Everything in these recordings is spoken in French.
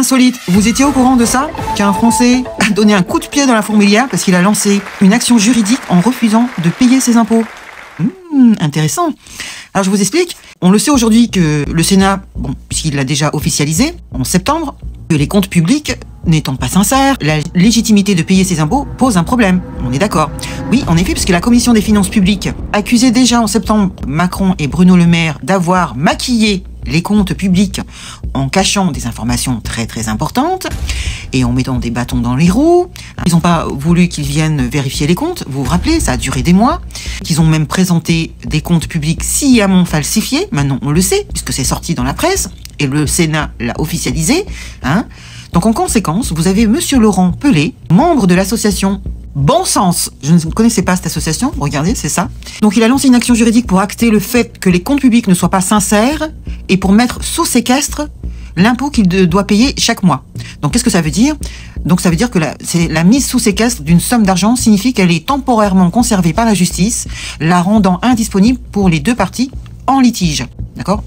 Insolite, vous étiez au courant de ça? Qu'un Français a donné un coup de pied dans la fourmilière parce qu'il a lancé une action juridique en refusant de payer ses impôts. Intéressant. Alors je vous explique. On le sait aujourd'hui que le Sénat, puisqu'il l'a déjà officialisé en septembre, que les comptes publics n'étant pas sincères, la légitimité de payer ses impôts pose un problème. On est d'accord. Oui, en effet, puisque la Commission des finances publiques accusait déjà en septembre Macron et Bruno Le Maire d'avoir maquillé les comptes publics en cachant des informations très très importantes et en mettant des bâtons dans les roues. Ils n'ont pas voulu qu'ils viennent vérifier les comptes, vous vous rappelez, ça a duré des mois, qu'ils ont même présenté des comptes publics sciemment falsifiés, maintenant on le sait, puisque c'est sorti dans la presse, et le Sénat l'a officialisé. Donc en conséquence, vous avez Monsieur Laurent Pelé, membre de l'association Bon Sens. Je ne connaissais pas cette association, regardez, c'est ça. Donc il a lancé une action juridique pour acter le fait que les comptes publics ne soient pas sincères et pour mettre sous séquestre l'impôt qu'il doit payer chaque mois. Donc qu'est-ce que ça veut dire? Donc ça veut dire que la mise sous séquestre d'une somme d'argent signifie qu'elle est temporairement conservée par la justice, la rendant indisponible pour les deux parties en litige. D'accord?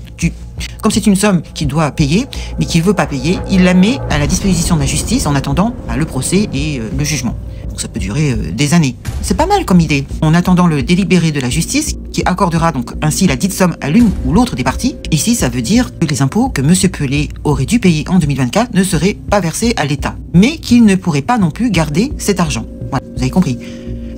Comme c'est une somme qu'il doit payer, mais qu'il ne veut pas payer, il la met à la disposition de la justice en attendant le procès et le jugement. Donc ça peut durer des années. C'est pas mal comme idée. En attendant le délibéré de la justice, qui accordera donc ainsi la dite somme à l'une ou l'autre des parties. Ici, ça veut dire que les impôts que M. Pelé aurait dû payer en 2024 ne seraient pas versés à l'État, mais qu'il ne pourrait pas non plus garder cet argent. Voilà, vous avez compris.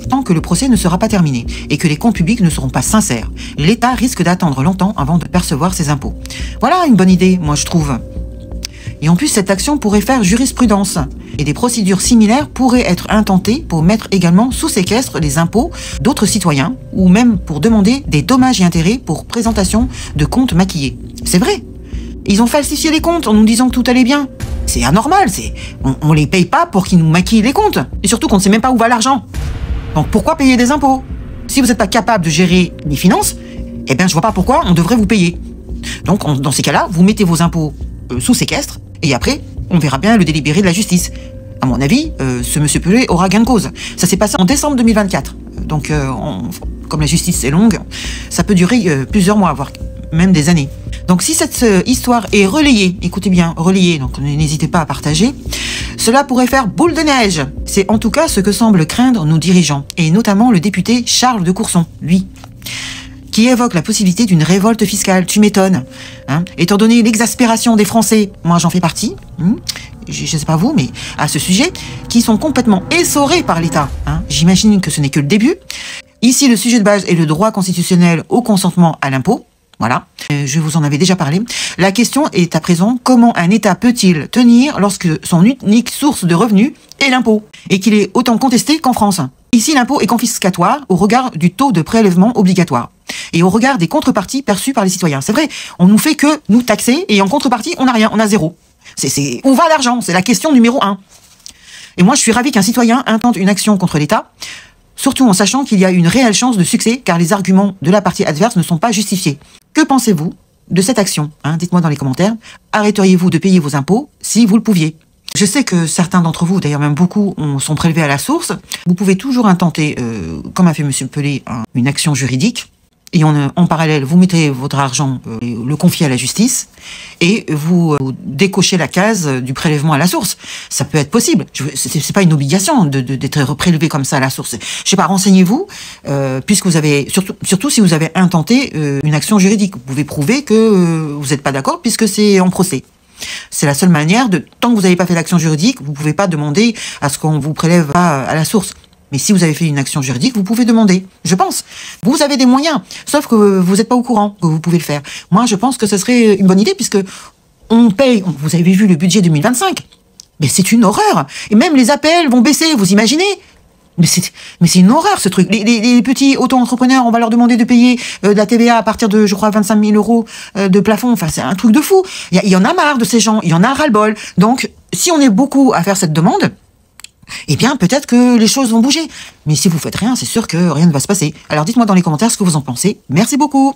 Tant que le procès ne sera pas terminé et que les comptes publics ne seront pas sincères, l'État risque d'attendre longtemps avant de percevoir ses impôts. Voilà une bonne idée, moi je trouve. Et en plus, cette action pourrait faire jurisprudence. Et des procédures similaires pourraient être intentées pour mettre également sous séquestre les impôts d'autres citoyens ou même pour demander des dommages et intérêts pour présentation de comptes maquillés. C'est vrai. Ils ont falsifié les comptes en nous disant que tout allait bien. C'est anormal. On les paye pas pour qu'ils nous maquillent les comptes. Et surtout qu'on ne sait même pas où va l'argent. Donc pourquoi payer des impôts? Si vous n'êtes pas capable de gérer les finances, eh bien je vois pas pourquoi on devrait vous payer. Donc dans ces cas-là, vous mettez vos impôts sous séquestre et après on verra bien le délibéré de la justice. À mon avis, ce monsieur Pelé aura gain de cause. Ça s'est passé en décembre 2024. Donc comme la justice est longue, ça peut durer plusieurs mois, voire même des années. Donc si cette histoire est relayée, écoutez bien, relayée, donc n'hésitez pas à partager, cela pourrait faire boule de neige. C'est en tout cas ce que semblent craindre nos dirigeants, et notamment le député Charles de Courson, lui, qui évoque la possibilité d'une révolte fiscale. Tu m'étonnes. Étant donné l'exaspération des Français, moi j'en fais partie, je ne sais pas vous, mais à ce sujet, qui sont complètement essorés par l'État. J'imagine que ce n'est que le début. Ici, le sujet de base est le droit constitutionnel au consentement à l'impôt. Voilà, je vous en avais déjà parlé. La question est à présent, comment un État peut-il tenir lorsque son unique source de revenus est l'impôt, et qu'il est autant contesté qu'en France? Ici, l'impôt est confiscatoire au regard du taux de prélèvement obligatoire et au regard des contreparties perçues par les citoyens. C'est vrai, on nous fait que nous taxer et en contrepartie, on n'a rien, on a zéro. Où va l'argent? C'est la question numéro 1. Et moi, je suis ravi qu'un citoyen intente une action contre l'État, surtout en sachant qu'il y a une réelle chance de succès car les arguments de la partie adverse ne sont pas justifiés. Que pensez-vous de cette action? Dites-moi dans les commentaires. Arrêteriez-vous de payer vos impôts si vous le pouviez? Je sais que certains d'entre vous, d'ailleurs même beaucoup, sont prélevés à la source. Vous pouvez toujours intenter, comme a fait M. Pelé, une action juridique. Et en parallèle, vous mettez votre argent, le confiez à la justice, et vous décochez la case du prélèvement à la source. Ça peut être possible. C'est pas une obligation d'être prélevé comme ça à la source. Je sais pas, renseignez-vous, puisque vous avez, surtout si vous avez intenté une action juridique. Vous pouvez prouver que vous n'êtes pas d'accord, puisque c'est en procès. C'est la seule manière tant que vous n'avez pas fait l'action juridique, vous ne pouvez pas demander à ce qu'on vous prélève pas à la source. Mais si vous avez fait une action juridique, vous pouvez demander, je pense. Vous avez des moyens, sauf que vous n'êtes pas au courant que vous pouvez le faire. Moi, je pense que ce serait une bonne idée, puisque on paye, vous avez vu le budget 2025, mais c'est une horreur. Et même les APL vont baisser, vous imaginez? Mais c'est une horreur, ce truc. Les petits auto-entrepreneurs, on va leur demander de payer de la TVA à partir de, je crois, 25 000 euros de plafond. Enfin, c'est un truc de fou. Il y en a marre de ces gens, il y en a ras-le-bol. Donc, si on est beaucoup à faire cette demande, eh bien, peut-être que les choses vont bouger. Mais si vous faites rien, c'est sûr que rien ne va se passer. Alors, dites-moi dans les commentaires ce que vous en pensez. Merci beaucoup.